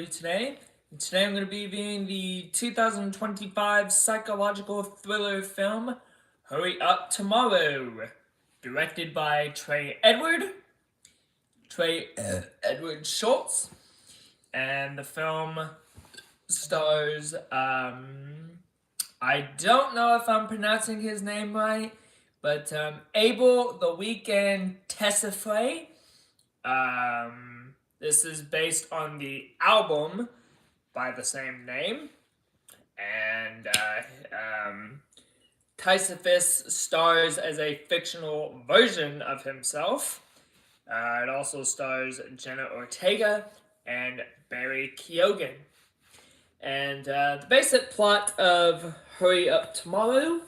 you today. And today I'm going to be reviewing the 2025 psychological thriller film Hurry Up Tomorrow, directed by Trey Edward Schultz, and the film stars I don't know if I'm pronouncing his name right, but Abel the Weekend Tessifray. This is based on the album by the same name, and Tysiphus stars as a fictional version of himself. It also stars Jenna Ortega and Barry Keoghan. And the basic plot of Hurry Up Tomorrow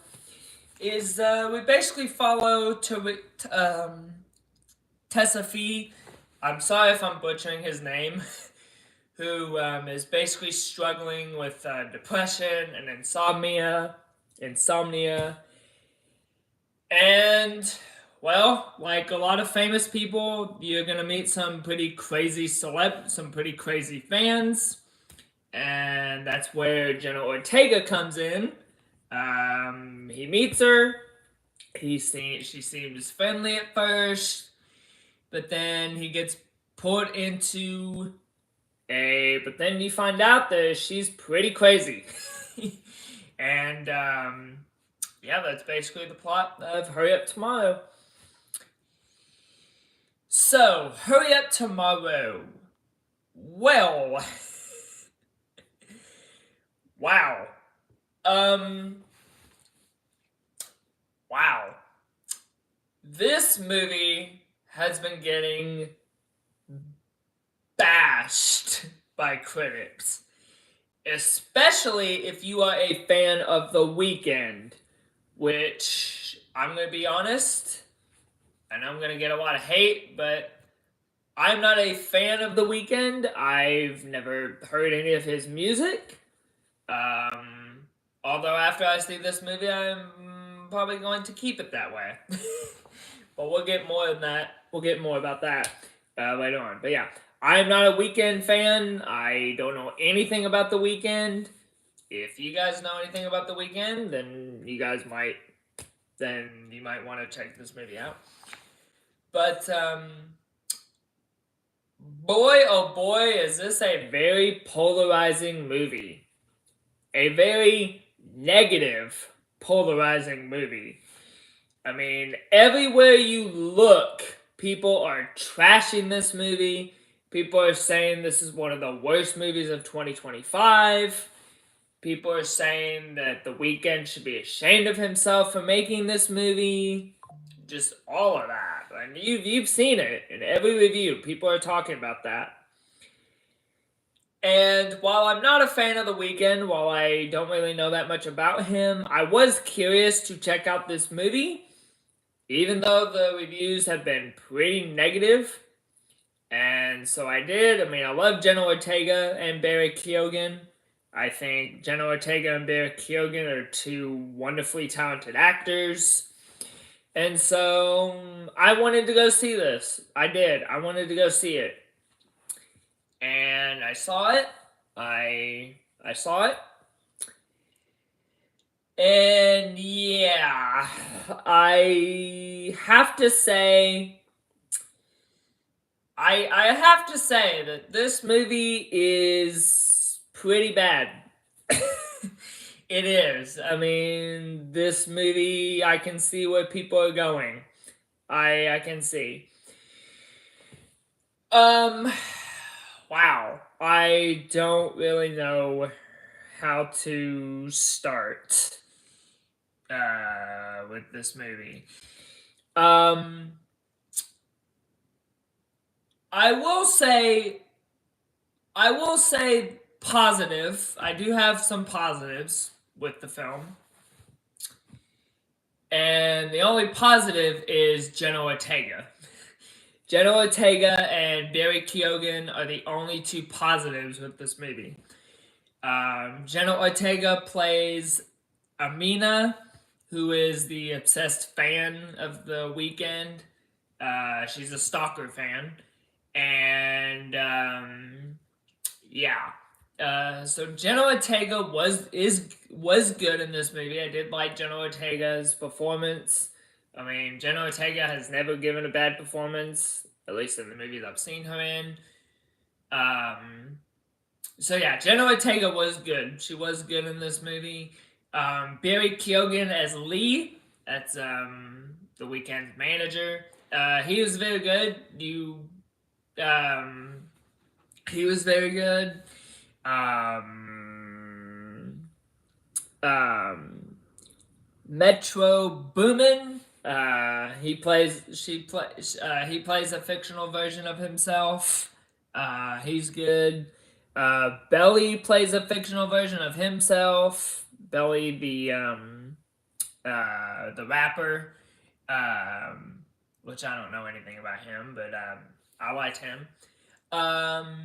is we basically follow Tessa Fee. I'm sorry if I'm butchering his name. Who is basically struggling with depression and insomnia, and well, like a lot of famous people, you're gonna meet some pretty crazy some pretty crazy fans, and that's where Jenna Ortega comes in. He meets her. She seems friendly at first, but then he gets put into but then you find out that she's pretty crazy. And yeah, that's basically the plot of Hurry Up Tomorrow. So, Hurry Up Tomorrow. Well, wow. Wow. This movie has been getting bashed by critics, especially if you are a fan of The Weeknd, which I'm going to be honest, and I'm going to get a lot of hate, but I'm not a fan of The Weeknd. I've never heard any of his music. Although after I see this movie, I'm probably going to keep it that way. But we'll get more than that. We'll get more about that later on. But yeah, I'm not a Weeknd fan. I don't know anything about The Weeknd. If you guys know anything about The Weeknd, then you might want to check this movie out. But boy, oh boy, is this a very polarizing movie. A very negative, polarizing movie. I mean, everywhere you look, people are trashing this movie. People are saying this is one of the worst movies of 2025. People are saying that The Weeknd should be ashamed of himself for making this movie. Just all of that. And you've seen it in every review. People are talking about that. And while I'm not a fan of The Weeknd, while I don't really know that much about him, I was curious to check out this movie, even though the reviews have been pretty negative. And so I did. I mean, I love Jenna Ortega and Barry Keoghan. I think Jenna Ortega and Barry Keoghan are two wonderfully talented actors. And so I wanted to go see this. I did. I wanted to go see it. And I saw it. I saw it. And yeah, I have to say that this movie is pretty bad. It is. I mean, this movie, I can see where people are going. I can see. Wow. I don't really know how to start with this movie. I will say positive. I do have some positives with the film. And the only positive is Jenna Ortega. Jenna Ortega and Barry Keoghan are the only two positives with this movie. Jenna Ortega plays Amina, who is the obsessed fan of The Weeknd. She's a stalker fan. And yeah. So Jenna Ortega was good in this movie. I did like Jenna Ortega's performance. I mean, Jenna Ortega has never given a bad performance, at least in the movies I've seen her in. So yeah, Jenna Ortega was good. She was good in this movie. Barry Keoghan as Lee. That's the Weekend manager. He was very good. Um, he was very good. Um, um, Metro Boomin. He plays a fictional version of himself. He's good. Belly plays a fictional version of himself. Belly, the rapper, which I don't know anything about him, but I liked him. Um,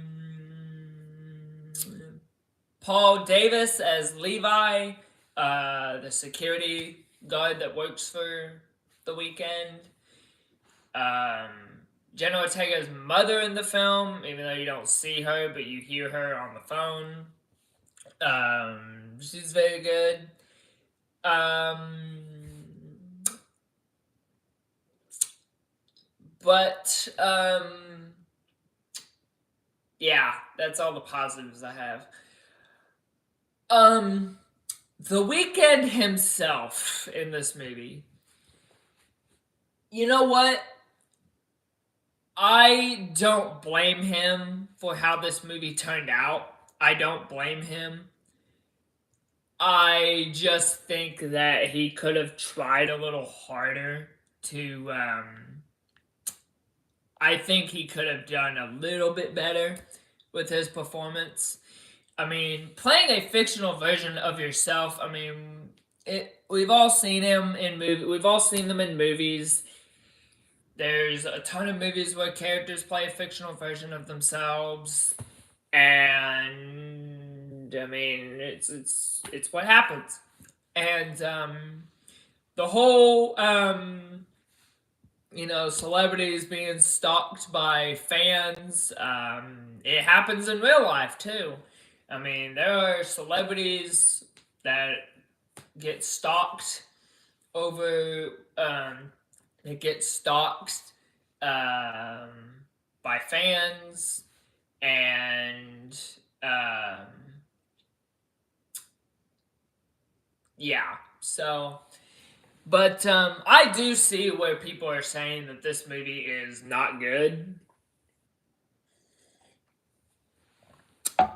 Paul Davis as Levi, the security guard that works for the Weekend. Jenna Ortega's mother in the film, even though you don't see her, but you hear her on the phone. She's very good. But yeah, that's all the positives I have. The Weeknd himself in this movie. You know what? I don't blame him for how this movie turned out. I don't blame him. I just think that he could have tried a little harder to. I think he could have done a little bit better with his performance. I mean, playing a fictional version of yourself. I mean, we've all seen him in movie. We've all seen them in movies. There's a ton of movies where characters play a fictional version of themselves, and I mean, it's what happens. And the whole celebrities being stalked by fans. It happens in real life too. I mean, there are celebrities that get stalked over. They get stalked by fans, and yeah. So. But I do see where people are saying that this movie is not good.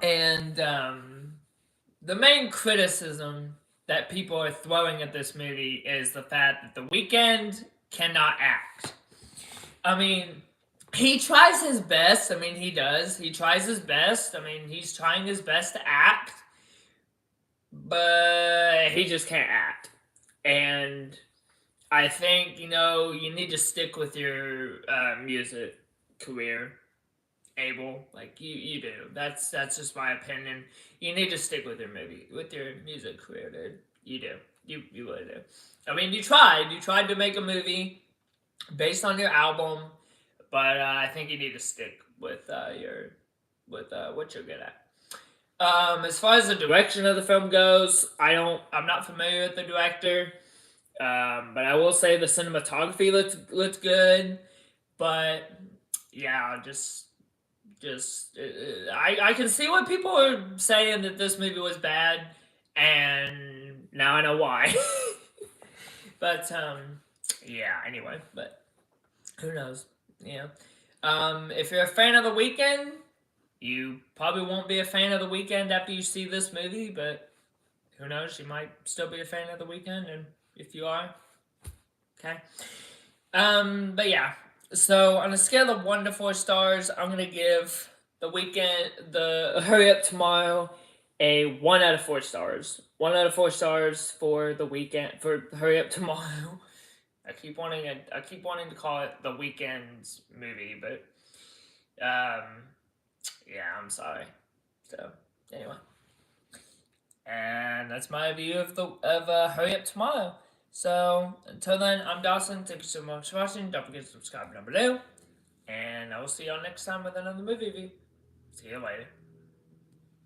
And the main criticism that people are throwing at this movie is the fact that The Weeknd cannot act. I mean, he tries his best. I mean, he does. He tries his best. I mean, he's trying his best to act. But he just can't act. And I think, you need to stick with your music career, Abel. Like you do. That's just my opinion. You need to stick with your music career, dude. You do. You really do. I mean, you tried. You tried to make a movie based on your album, but I think you need to stick with what you're good at. As far as the direction of the film goes, I'm not familiar with the director. But I will say the cinematography looks good. But yeah, I can see what people are saying that this movie was bad, and now I know why. But yeah. Anyway, but who knows? Yeah. If you're a fan of The Weeknd, you probably won't be a fan of The Weeknd after you see this movie, but who knows? You might still be a fan of The Weeknd, and if you are, okay. But yeah. So on a scale of 1 to 4 stars, I'm gonna give the Hurry Up Tomorrow a 1 out of 4 stars. 1 out of 4 stars for The Weeknd for Hurry Up Tomorrow. I keep wanting to call it The Weeknd's movie, but yeah, I'm sorry. So anyway. And that's my review of Hurry Up Tomorrow. So until then, I'm Dawson. Thank you so much for watching. Don't forget to subscribe down below. And I will see y'all next time with another movie review. See you later.